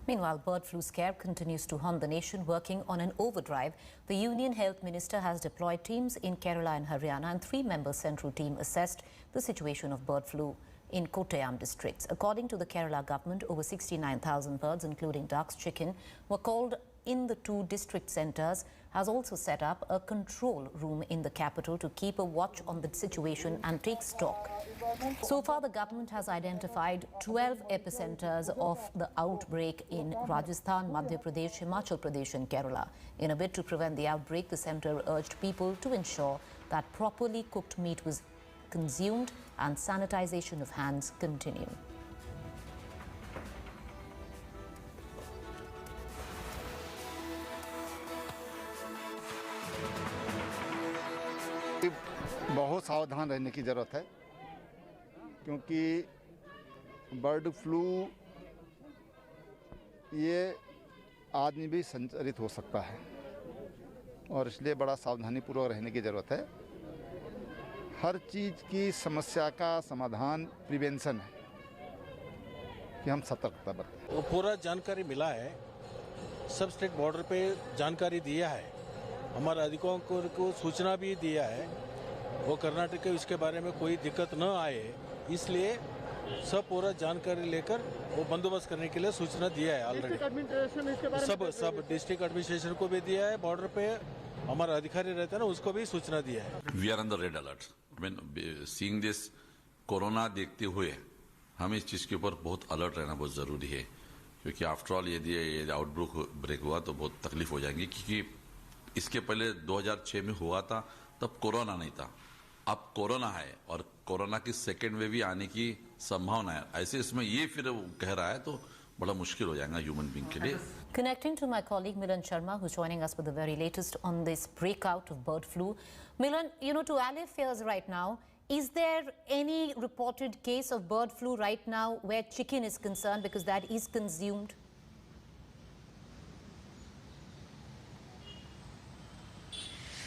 Meanwhile, bird flu scare continues to haunt the nation. Working on an overdrive, the Union Health Minister has deployed teams in Kerala and Haryana, and three-member central team assessed the situation of bird flu in Kottayam districts. According to the Kerala government, over 69,000 birds, including ducks, chicken, were called in the two district centres, has also set up a control room in the capital to keep a watch on the situation and take stock. So far, the government has identified 12 epicentres of the outbreak in Rajasthan, Madhya Pradesh, Himachal Pradesh and Kerala. In a bid to prevent the outbreak, the centre urged people to ensure that properly cooked meat was consumed and sanitisation of hands continue. बहुत सावधान रहने की ज़रूरत है, क्योंकि bird flu ये आदमी भी संचारित हो सकता है और इसलिए बड़ा सावधानीपूर्वक रहने की ज़रूरत है। हर चीज़ की समस्या का समाधान प्रिवेंशन है कि हम सतर्कता बरतें। वो पूरा जानकारी मिला है, सब स्टेट बॉर्डर पे जानकारी दिया है, हमारे अधिकारियों को सूचना भी दिया है। वो कर्नाटक के इसके बारे में कोई दिक्कत न आए, इसलिए सब पूरा जानकारी लेकर वो बंदोबस्त करने के लिए सूचना दिया है ऑलरेडी। सब डिस्ट्रिक्ट एडमिनिस्ट्रेशन को भी दिया है, बॉर्डर पे हमारा अधिकारी रहता है ना, उसको भी सूचना दिया है। We are on the red alert. When seeing this corona देखते हुए हमें इस चीज के ऊपर बहुत अलर्ट रहना बहुत जरूरी है, क्योंकि आफ्टर ऑल यदि ये आउटब्रेक हुआ तो बहुत तकलीफ हो जाएंगी, क्योंकि इसके पहले 2006 में हुआ था, तब कोरोना नहीं था, अब कोरोना है और कोरोना की सेकेंड वेव भी आने की संभावना है। ऐसे इसमें ये फिर कह रहा है तो बड़ा मुश्किल हो जाएगा ह्यूमन बीइंग के लिए। Connecting to my colleague Milan Sharma, who's joining us with the very latest on this breakout of bird flu. Milan, to allay fears right now, is there any reported case of bird flu right now where chicken is concerned, because that is consumed?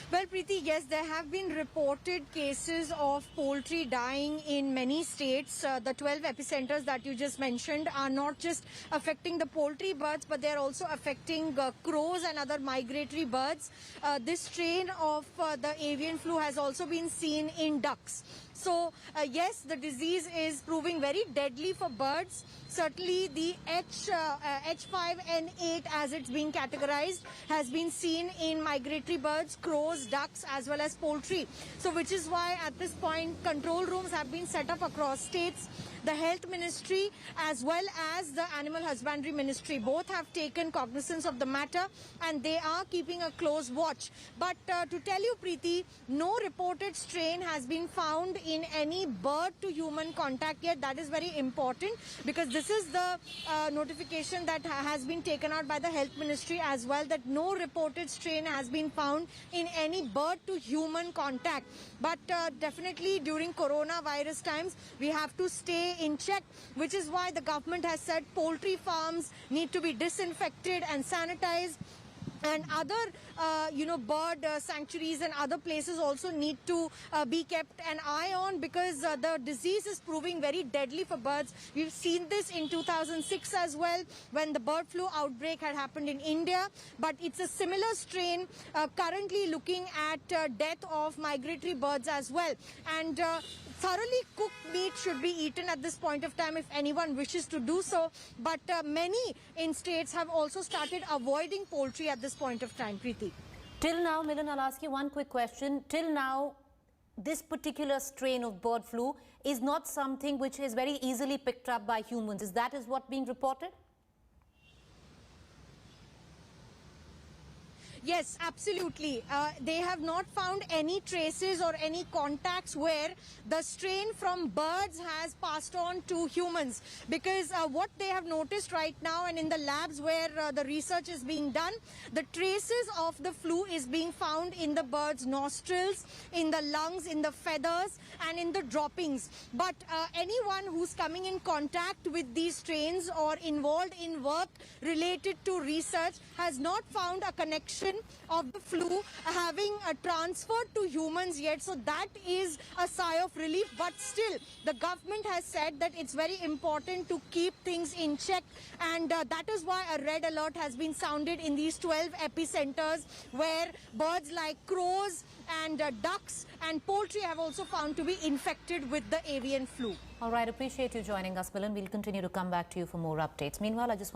Well, Preeti, yes, there have been reported cases of poultry dying in many states. The 12 epicenters that you just mentioned are not just affecting the poultry birds, but they're also affecting crows and other migratory birds. This strain of the avian flu has also been seen in ducks. So, yes, the disease is proving very deadly for birds. Certainly, the H5N8, as it's being categorized, has been seen in migratory birds, crows, ducks, as well as poultry. So, which is why at this point, control rooms have been set up across states. The Health Ministry as well as the Animal Husbandry Ministry both have taken cognizance of the matter, and they are keeping a close watch. But to tell you, Preeti, no reported strain has been found in any bird to human contact yet. That is very important, because this is the notification that has been taken out by the Health Ministry as well, that no reported strain has been found in any bird to human contact. But definitely during coronavirus times, we have to stay in check, which is why the government has said poultry farms need to be disinfected and sanitized. And other, bird sanctuaries and other places also need to be kept an eye on, because the disease is proving very deadly for birds. We've seen this in 2006 as well, when the bird flu outbreak had happened in India. But it's a similar strain currently looking at death of migratory birds as well. And thoroughly cooked meat should be eaten at this point of time if anyone wishes to do so. But many in states have also started avoiding poultry at this point of time, Preeti. Till now, Milan, I'll ask you one quick question. Till now, this particular strain of bird flu is not something which is very easily picked up by humans. Is that what being reported? Yes, absolutely. They have not found any traces or any contacts where the strain from birds has passed on to humans, because what they have noticed right now, and in the labs where the research is being done, the traces of the flu is being found in the bird's nostrils, in the lungs, in the feathers and in the droppings. But anyone who's coming in contact with these strains or involved in work related to research has not found a connection transmission of the flu having transferred to humans yet. So that is a sigh of relief. But still, the government has said that it's very important to keep things in check. And that is why a red alert has been sounded in these 12 epicenters where birds like crows and ducks and poultry have also found to be infected with the avian flu. All right, appreciate you joining us, Milan. We'll continue to come back to you for more updates. Meanwhile, I just